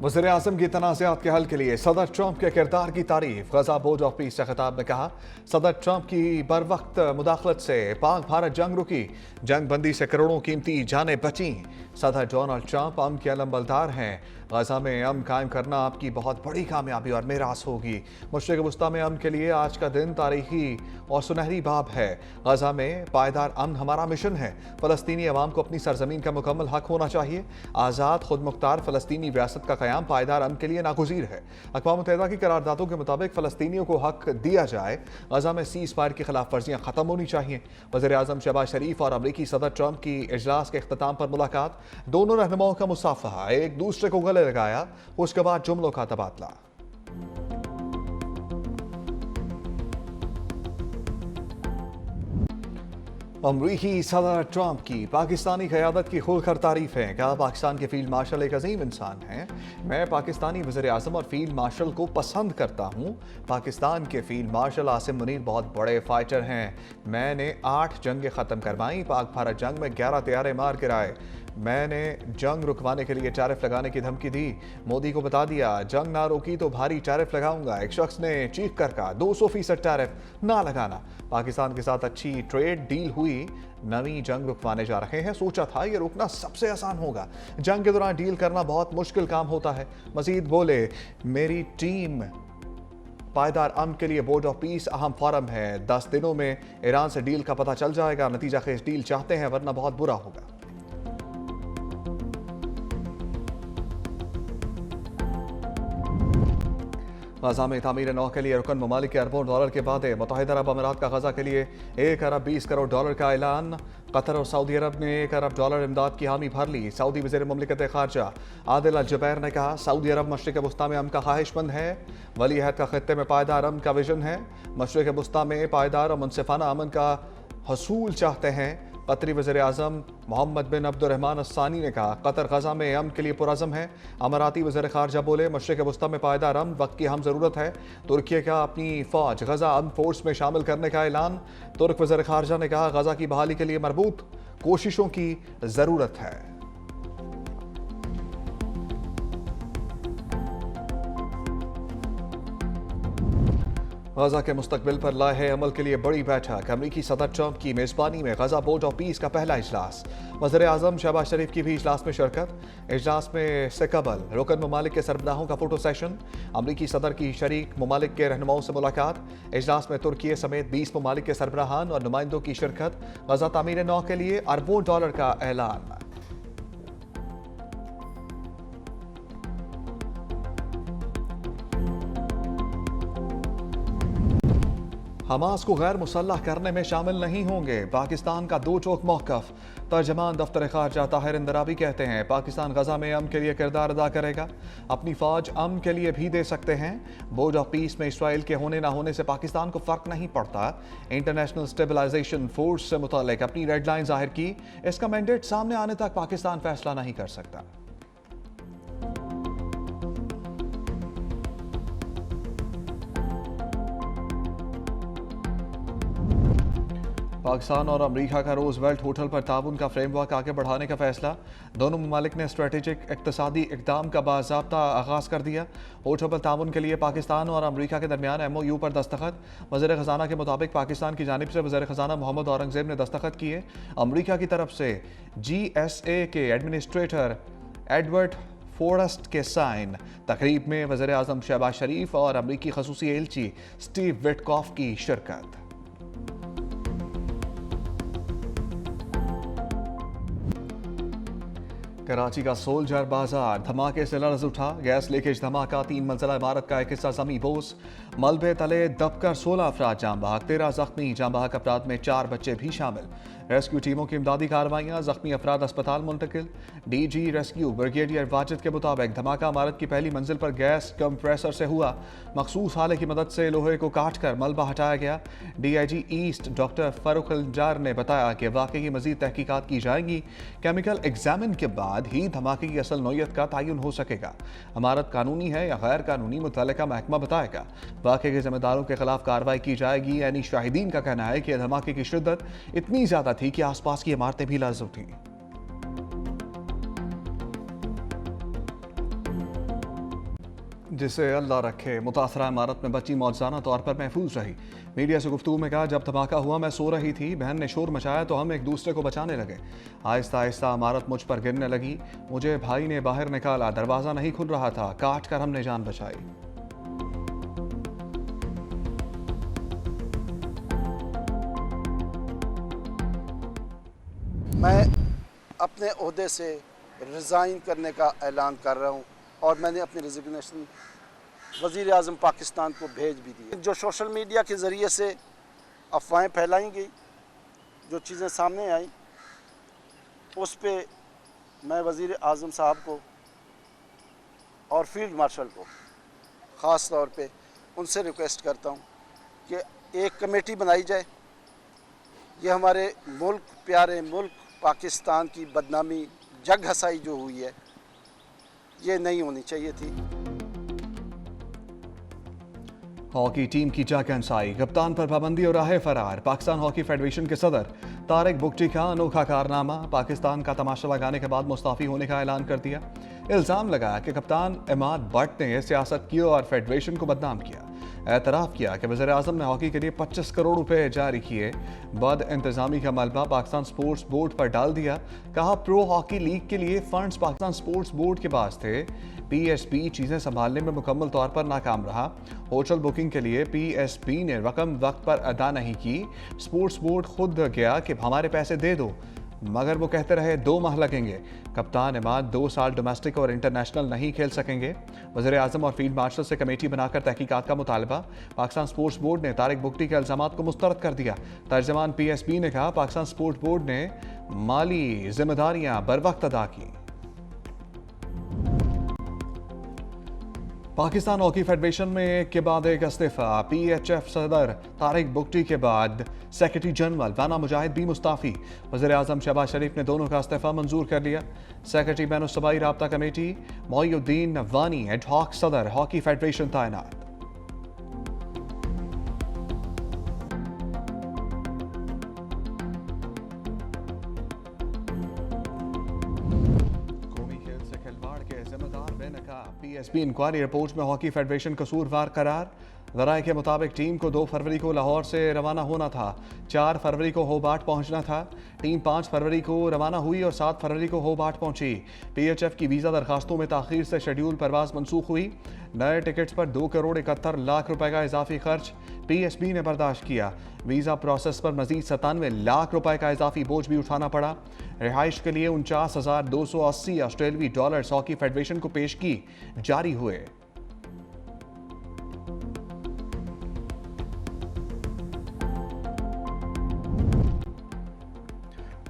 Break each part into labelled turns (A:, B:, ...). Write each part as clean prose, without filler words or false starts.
A: वज़ीर-ए-आज़म की तनाज़ात के हल के लिए सदर ट्रंप के किरदार की तारीफ। गजा बोर्ड ऑफ पीस से खिताब में कहा, सदर ट्रंप की बर वक्त मुदाखलत से पाक भारत जंग रुकी, जंग बंदी से करोड़ों कीमती जानें बची। सदर डोनाल्ड ट्रंप अमन के अलमबरदार हैं। गजा में अमन कायम करना आपकी बहुत बड़ी कामयाबी और मेरास होगी। मशरिक़ वस्ता में अमन के लिए आज का दिन तारीखी और सुनहरी बाब है। गजा में पायदार अमन हमारा मिशन है। फ़लस्तीनी अवाम को अपनी सरजमीन का मुकम्मल हक होना चाहिए। आज़ाद खुद मुख्तार फ़लस्तीनी रियासत का क़याम पायदार अमन के लिए नागुज़ीर है। अक़वाम मुत्तहिदा की करारदादों के मुताबिक फ़लस्तीनियों को हक दिया जाए। गजा में सीज़ फायर की खिलाफ वर्जियाँ ख़त्म होनी चाहिए। वज़ीर-ए-आज़म शहबाज शरीफ और अमरीकी सदर ट्रंप की इजलास के इख्तिताम पर मुलाकात। दोनों रहनुमाओं का मुसाफ़हा, एक दूसरे को गले लगाया, उसके बाद जुमलों का तबादला। अमरीकी सदर ट्रंप की पाकिस्तानी क़यादत की खुलकर तारीफ़ें। कहा, पाकिस्तान के फील्ड मार्शल एक अजीम इंसान हैं। मैं पाकिस्तानी वज़ीर-ए-आज़म और फील्ड मार्शल को पसंद करता हूँ। पाकिस्तान के फील्ड मार्शल आसिम मुनीर बहुत बड़े फाइटर हैं। मैंने 8 जंगें ख़त्म करवाईं। पाक भारत जंग में 11 तैयारे मार गिराए। मैंने जंग रुकवाने के लिए टैरिफ लगाने की धमकी दी। मोदी को बता दिया, जंग ना रोकी तो भारी टैरिफ लगाऊंगा। एक शख्स ने चीख कर कहा, 200% टैरिफ ना लगाना। पाकिस्तान के साथ अच्छी ट्रेड डील हुई, नवी जंग रुकवाने जा रहे हैं। सोचा था ये रोकना सबसे आसान होगा। जंग के दौरान डील करना बहुत मुश्किल काम होता है। मजीद बोले, मेरी टीम पायदार अमन के लिए बोर्ड ऑफ पीस अहम फोरम है। 10 दिनों में ईरान से डील का पता चल जाएगा। नतीजा खेज डील चाहते हैं, वरना बहुत बुरा होगा। गजा में तामीर नौ के लिए रुकन ममालिक के अरबों डॉलर के बाद मुत्तहिदा अरब अमीरात का गजा के लिए 1 अरब 20 करोड़ डॉलर का ऐलान। कतर और सऊदी अरब ने 1 अरब डॉलर इमदाद की हामी भर ली। सऊदी वज़ीर मुमलिकत ख़ारजा आदिल अल जुबैर ने कहा, सऊदी अरब मशरिक़ वस्ता में अमन का ख्वाहिशमंद है। वली अहद का खित्ते में पायदार अमन का विजन है। मशरिक़ वस्ता में पायदार और मुनसिफाना अमन का हसूल चाहते हैं। कतरी वज़ीर-ए-आज़म मोहम्मद बिन अब्दुर्रहमान अस्सानी ने कहा, कतर गजा में अमन के लिए पुरज़म है। अमाराती वज़ीर ख़ारजा बोले, मशरिक़ वस्ता में पायदार अमन वक्त की अहम ज़रूरत है। तुर्की का अपनी फ़ौज गजा अमन फोर्स में शामिल करने का ऐलान। तुर्क वज़ीर ख़ारजा ने कहा, गजा की बहाली के लिए मरबूत कोशिशों की ज़रूरत है। गजा के मुस्तकबिल पर लाहे अमल के लिए बड़ी बैठक। अमरीकी सदर ट्रंप की मेज़बानी में गजा बोर्ड ऑफ पीस का पहला इजलास। वज़ीर-ए-आज़म शहबाज शरीफ की भी इजलास में शिरकत। इजलास में से कबल रुकन ममालिक के सरबराहों का फोटो सेशन। अमरीकी सदर की शरीक ममालिक के रहनुमाओं से मुलाकात। इजलास में तुर्की समेत 20 ममालिक के सरबराहान और नुमाइंदों की शिरकत। गजा तामीर नौ के लिए अरबों डॉलर का ऐलान। हमास को गैर मुसल्लह करने में शामिल नहीं होंगे। पाकिस्तान का दो टोक मौक़िफ़। तर्जमान दफ्तर ख़ारजा ताहिर इंदराबी कहते हैं, पाकिस्तान गजा में अमन के लिए किरदार अदा करेगा। अपनी फ़ौज अमन के लिए भी दे सकते हैं। बोर्ड ऑफ पीस में इसराइल के होने ना होने से पाकिस्तान को फ़र्क नहीं पड़ता। इंटरनेशनल स्टेबलाइजेशन फोर्स से मुताल्लिक़ अपनी रेड लाइन जाहिर की। इसका मैंडेट सामने आने तक पाकिस्तान फैसला नहीं कर सकता। पाकिस्तान और अमरीका का रोज़वेल्ट होटल पर ताउन का फ्रेमवर्क आगे बढ़ाने का फैसला। दोनों ममालिक ने स्ट्रेटेजिक इक़्तिसादी इक़दाम का बाज़ाब्ता आगाज़ कर दिया। होटल पर ताउन के लिए पाकिस्तान और अमरीका के दरमियान MOU पर दस्तखत। वज़ीर ख़ज़ाना के मुताबिक पाकिस्तान की जानिब से वज़ीर ख़ज़ाना मोहम्मद औरंगज़ेब ने दस्तखत किए। अमरीका की तरफ से GSA के एडमिनिस्ट्रेटर एडवर्ड फोरेस्ट के साइन। तकरीब में वज़ीर-ए-आज़म शहबाज शरीफ और अमरीकी ख़ुसूसी एलची स्टीव विटकॉफ की शिरकत। कराची का सोल्जर बाजार धमाके से लर्ज़ उठा। गैस लीकेज धमाका, 3 मंजिला इमारत का एक हिस्सा ज़मी बोस। मलबे तले दबकर 16 अफराद जाम बहक, 13 जख्मी। जाम बहक अफराद में 4 बच्चे भी शामिल। रेस्क्यू टीमों की इमदादी कार्रवाइयाँ, जख्मी अफराद अस्पताल मुंतकिल। DG रेस्क्यू ब्रिगेडियर वाजिद के मुताबिक धमाका इमारत की पहली मंजिल पर गैस कंप्रेसर से हुआ। मखसूस आले की मदद से लोहे को काट कर मलबा हटाया गया। DIG ईस्ट डॉक्टर फ़ारूक अल-जार ने बताया कि वाक़े की मज़ीद तहकीकात की जाएंगी। केमिकल एग्जामिन के बाद ही धमाके की असल नौयत का तयन हो सकेगा। इमारत कानूनी है या गैर कानूनी, मुतल्लिका महकमा बताएगा। वाक़े के ज़िम्मेदारों के खिलाफ कार्रवाई की जाएगी। यानी शाहिदीन का कहना है कि धमाके की शिद्दत इतनी ज़्यादा थी कि आसपास की इमारतें भी लर्ज़ उठी। जिसे अल्लाह रखे मुतासरा इमारत में बच्ची मौजूदा तौर पर महफूज रही। मीडिया से गुफ्तगू में कहा, जब धमाका हुआ मैं सो रही थी, बहन ने शोर मचाया तो हम एक दूसरे को बचाने लगे। आहिस्ता आहिस्ता इमारत मुझ पर गिरने लगी। मुझे भाई ने बाहर निकाला, दरवाज़ा नहीं खुल रहा था, काट कर हमने जान बचाई।
B: मैं अपने ओहदे से रिज़ाइन करने का ऐलान कर रहा हूँ और मैंने अपनी रिज़िग्नेशन वज़ीर आज़म पाकिस्तान को भेज भी दी। जो सोशल मीडिया के ज़रिए से अफवाहें फैलाई गई, जो चीज़ें सामने आई, उस पे मैं वज़ीर आज़म साहब को और फील्ड मार्शल को ख़ास तौर पे उनसे रिक्वेस्ट करता हूँ कि एक कमेटी बनाई जाए। ये हमारे मुल्क, प्यारे मुल्क पाकिस्तान की बदनामी, जग हसाई जो हुई है, ये नहीं होनी चाहिए थी।
A: हॉकी टीम की चाकनसाई, कप्तान पर पाबंदी और राह फरार। पाकिस्तान हॉकी फेडरेशन के सदर तारिक बुगटी का अनोखा कारनामा, पाकिस्तान का तमाशा लगाने के बाद मुस्ताफी होने का ऐलान कर दिया। इल्ज़ाम लगाया कि कप्तान इमाद भट्ट ने सियासत की और फेडरेशन को बदनाम किया। एतराफ़ किया कि वज़ीर आज़म ने हॉकी के लिए 25 करोड़ रुपए जारी किए। बद इंतज़ामी का मलबा पाकिस्तान स्पोर्ट्स बोर्ड पर डाल दिया। कहा, प्रो हॉकी लीग के लिए फंड्स पाकिस्तान स्पोर्ट्स बोर्ड के पास थे। पीएसबी चीज़ें संभालने में मुकम्मल तौर पर नाकाम रहा। होटल बुकिंग के लिए पीएसबी ने रकम वक्त पर अदा नहीं की। स्पोर्ट्स बोर्ड खुद गया कि हमारे पैसे दे दो, मगर वो कहते रहे 2 माह लगेंगे। कप्तान इमाद 2 साल डोमेस्टिक और इंटरनेशनल नहीं खेल सकेंगे। वज़ीर आज़म और फील्ड मार्शल से कमेटी बनाकर तहकीकात का मुतालबा। पाकिस्तान स्पोर्ट्स बोर्ड ने तारिक बुगटी के इल्ज़ामात को मुस्तरद कर दिया। तर्जमान पीएसबी ने कहा, पाकिस्तान स्पोर्ट्स बोर्ड ने माली जिम्मेदारियां बर वक्त अदा की। पाकिस्तान हॉकी फेडरेशन में एक के बाद एक इस्तीफा। पीएचएफ सदर तारिक बुगटी के बाद सेक्रेटरी जनरल वाना मुजाहिद भी मुस्ताफ़ी। वज़ीर आज़म शहबाज शरीफ ने दोनों का इस्तीफा मंजूर कर लिया। सेक्रेटरी बैनुल-सूबाई राब्ता कमेटी मोइनुद्दीन वानी एडहॉक सदर हॉकी फेडरेशन तैनात। पीएसबी इंक्वायरी रिपोर्ट में हॉकी फेडरेशन कसूरवार करार। ज़राए के मुताबिक टीम को 2 फरवरी को लाहौर से रवाना होना था, 4 फरवरी को होबार्ट पहुंचना था। टीम 5 फरवरी को रवाना हुई और 7 फरवरी को होबार्ट पहुंची। पीएचएफ की वीज़ा दरखास्तों में ताख़ीर से शेड्यूल परवाज़ मनसूख हुई। नए टिकट्स पर 2 करोड़ 71 लाख रुपए का इजाफी खर्च पीएसबी ने बर्दाश्त किया। वीज़ा प्रोसेस पर मजीद 97 लाख रुपए का इजाफी बोझ भी उठाना पड़ा। रिहाइश के लिए 49,280 ऑस्ट्रेलवी डॉलर्स हॉकी फेडरेशन को पेश की जारी हुए।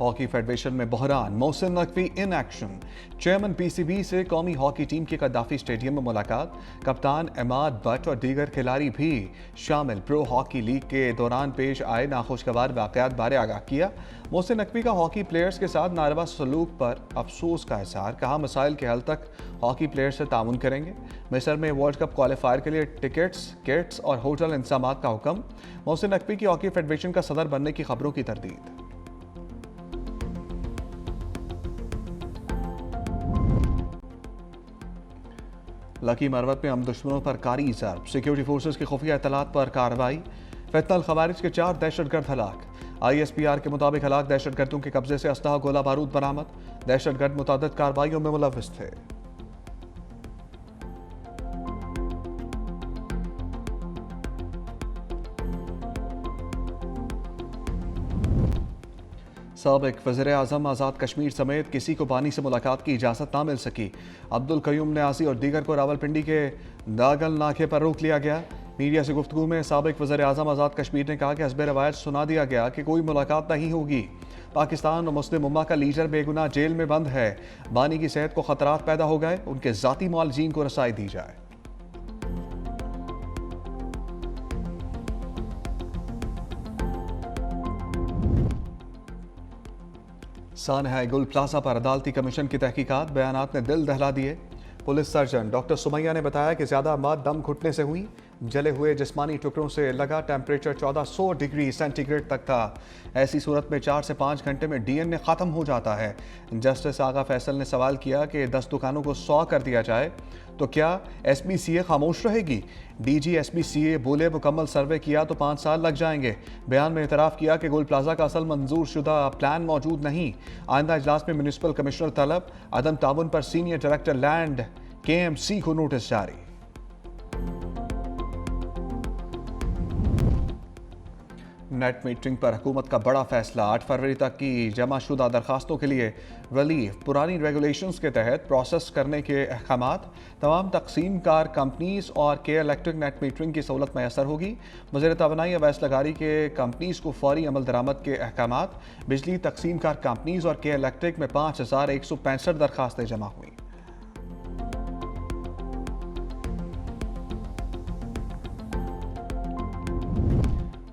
A: हॉकी फेडरेशन में बहरान, Mohsin Naqvi in action. Chairman PCB से कौमी हॉकी टीम की कद्दाफी स्टेडियम में मुलाकात। कप्तान इमाद भट्ट और दीगर खिलाड़ी भी शामिल। प्रो हॉकी लीग के दौरान पेश आए नाखुशगवार वाक़यात बारे आगाह किया। मोहसिन नकवी का हॉकी प्लेयर्स के साथ नारवा सलूक पर अफसोस का इज़हार। कहा, मसाइल के हल तक हॉकी प्लेयर्स से ताउन करेंगे। मिस्र में वर्ल्ड कप क्वालिफायर के लिए टिकट्स, किट्स और होटल इंतजाम का हुक्म। मोहसिन नकवी की हॉकी फेडरेशन का सदर बनने की खबरों की तरदीद। लकी मरवत में हम दुश्मनों पर कारी ज़र्ब। सिक्योरिटी फोर्सेस की खुफिया इत्तलात पर कार्रवाई। फितनल खवारिज के 4 दहशतगर्द हलाक। ISPR के मुताबिक हलाक दहशतगर्दों के कब्जे से असलहा गोला बारूद बरामद। दहशतगर्द मुतअद्दिद कार्रवाइयों में मुलव्विस थे। साबिक वज़ीर आज़म आज़ाद कश्मीर समेत किसी को बानी से मुलाकात की इजाज़त ना मिल सकी। अब्दुल कयूम न्यासी और दीगर को रावलपिंडी के दागल नाके पर रोक लिया गया। मीडिया से गुफ्तगू में साबिक वज़ीर आज़म आज़ाद कश्मीर ने कहा कि हस्बे रवायत सुना दिया गया कि कोई मुलाकात नहीं होगी। पाकिस्तान और मुस्लिम उम्मा का लीडर बेगुनाह जेल में बंद है। बानी की सेहत को खतरात पैदा हो गए, उनके ज़ाती मुआलजीन को रसाई दी जाए। सानहा गुल प्लाजा पर अदालती कमीशन की तहकीकात, बयानात ने दिल दहला दिए। पुलिस सर्जन डॉक्टर सुमैया ने बताया कि ज्यादा मौत दम घुटने से हुई। जले हुए जिस्मानी टुकड़ों से लगा टेम्परेचर 1400 डिग्री सेंटीग्रेड तक था। ऐसी सूरत में 4 से 5 घंटे में डीएनए ख़त्म हो जाता है। जस्टिस आगा फैसल ने सवाल किया कि 10 दुकानों को 100 कर दिया जाए तो क्या एसबीसीए खामोश रहेगी? डीजी एसबीसीए बोले मुकम्मल सर्वे किया तो 5 साल लग जाएंगे। बयान में इतराफ़ किया कि गोल प्लाजा का असल मंजूर शुदा प्लान मौजूद नहीं। आइंदा इजलास में म्यूनिसिपल कमिश्नर तलब, अदम ताउन पर सीनियर डायरेक्टर लैंड KMC को नोटिस जारी। नेट मीटरिंग पर हुकूमत का बड़ा फैसला। 8 फरवरी तक की जमाशुदा दरखास्तों के लिए रिलीफ पुरानी रेगुलेशंस के तहत प्रोसेस करने के अहकामात। तमाम तकसीम कार कंपनीज और के इलेक्ट्रिक नेट मीटरिंग की सहूलत मैसर होगी। वज़ीर तवानाई अवैस लगारी के कंपनीज को फौरी अमल दरामद के अहकामात। बिजली तकसीम कार कंपनीज और के इलेक्ट्रिक में 5165 दरखास्तें जमा हुई।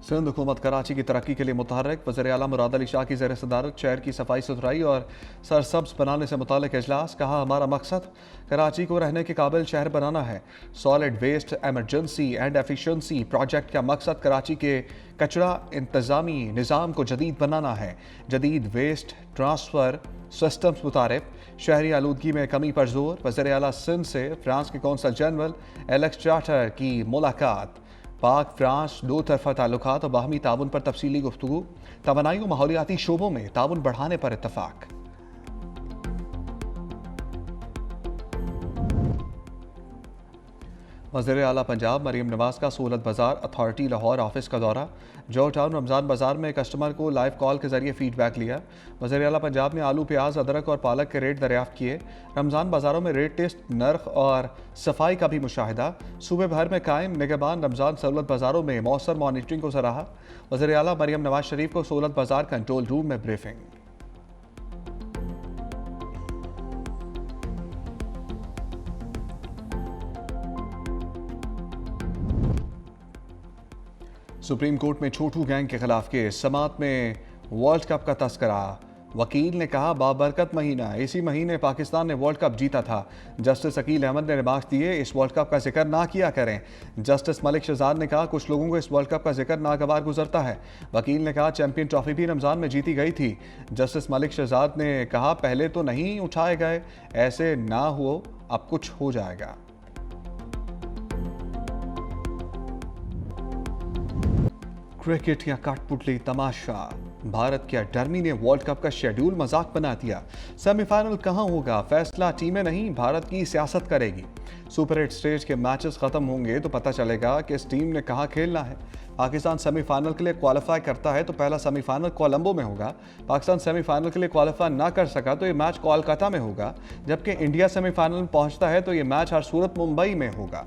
A: सिंध हुकूमत कराची की तरक्की के लिए मुतहर्रिक। वज़ीर आला मुराद अली शाह की ज़ेर सदारत शहर की सफाई सुथराई और सरसब्ज बनाने से मुताल्लिक इजलास। कहा, हमारा मकसद कराची को रहने के काबिल शहर बनाना है। Solid waste emergency and efficiency project का मकसद कराची के कचरा इंतज़ामी निज़ाम को जदीद बनाना है। जदीद वेस्ट ट्रांसफ़र सिस्टम्स मुतारिफ शहरी आलूदगी में कमी पर जोर। वज़ीर आला सिंध से फ्रांस के कौंसल जनरल एलेक्स चार्टर की मुलाकात। पाक फ्रांस दो तरफा ताल्लुकात और बाहमी ताउन पर तफसीली गुफ्तगू। तवानाई और माहौलियाती शोबों में ताउन बढ़ाने पर इत्तफाक। वज़ीर आला पंजाब मरीम नवाज का सहूलत बाजार अथॉरिटी लाहौर ऑफिस का दौरा। जो टाउन रमज़ान बाजार में कस्टमर को लाइव कॉल के जरिए फीडबैक लिया। वज़ीर आला पंजाब ने आलू, प्याज, अदरक और पालक के रेट दरियाफ्त किए। रमज़ान बाजारों में रेट टेस्ट, नर्ख और सफाई का भी मुशाहिदा। सूबे भर में कायम निगहबान रमज़ान सहूलत बाजारों में मौसर मॉनिटरिंग को सराहा। वज़ीर आला मरीम नवाज शरीफ को सहूलत बाजार कंट्रोल रूम में ब्रीफिंग। सुप्रीम कोर्ट में छोटू गैंग के खिलाफ केस। समात में वर्ल्ड कप का तस्करा। वकील ने कहा, बाबरकत महीना, इसी महीने पाकिस्तान ने वर्ल्ड कप जीता था। जस्टिस अकील अहमद ने रिमार्क्स दिए, इस वर्ल्ड कप का जिक्र ना किया करें। जस्टिस मलिक शहजाद ने कहा, कुछ लोगों को इस वर्ल्ड कप का जिक्र नागवार गुजरता है। वकील ने कहा, चैंपियन ट्रॉफी भी रमज़ान में जीती गई थी। जस्टिस मलिक शहजाद ने कहा, पहले तो नहीं उठाए गए, ऐसे ना हो, अब कुछ हो जाएगा। क्रिकेट या कठपुतली तमाशा। भारत के अटर्नी ने वर्ल्ड कप का शेड्यूल मजाक बना दिया। सेमीफाइनल कहां होगा, फैसला टीमें नहीं भारत की सियासत करेगी। सुपर 8 स्टेज के मैचेस खत्म होंगे तो पता चलेगा कि इस टीम ने कहां खेलना है। पाकिस्तान सेमीफाइनल के लिए क्वालिफाई करता है तो पहला सेमीफाइनल कोलंबो में होगा। पाकिस्तान सेमीफाइनल के लिए क्वालिफाई ना कर सका तो ये मैच कोलकाता में होगा। जबकि इंडिया सेमीफाइनल में पहुंचता है तो ये मैच हर सूरत मुंबई में होगा।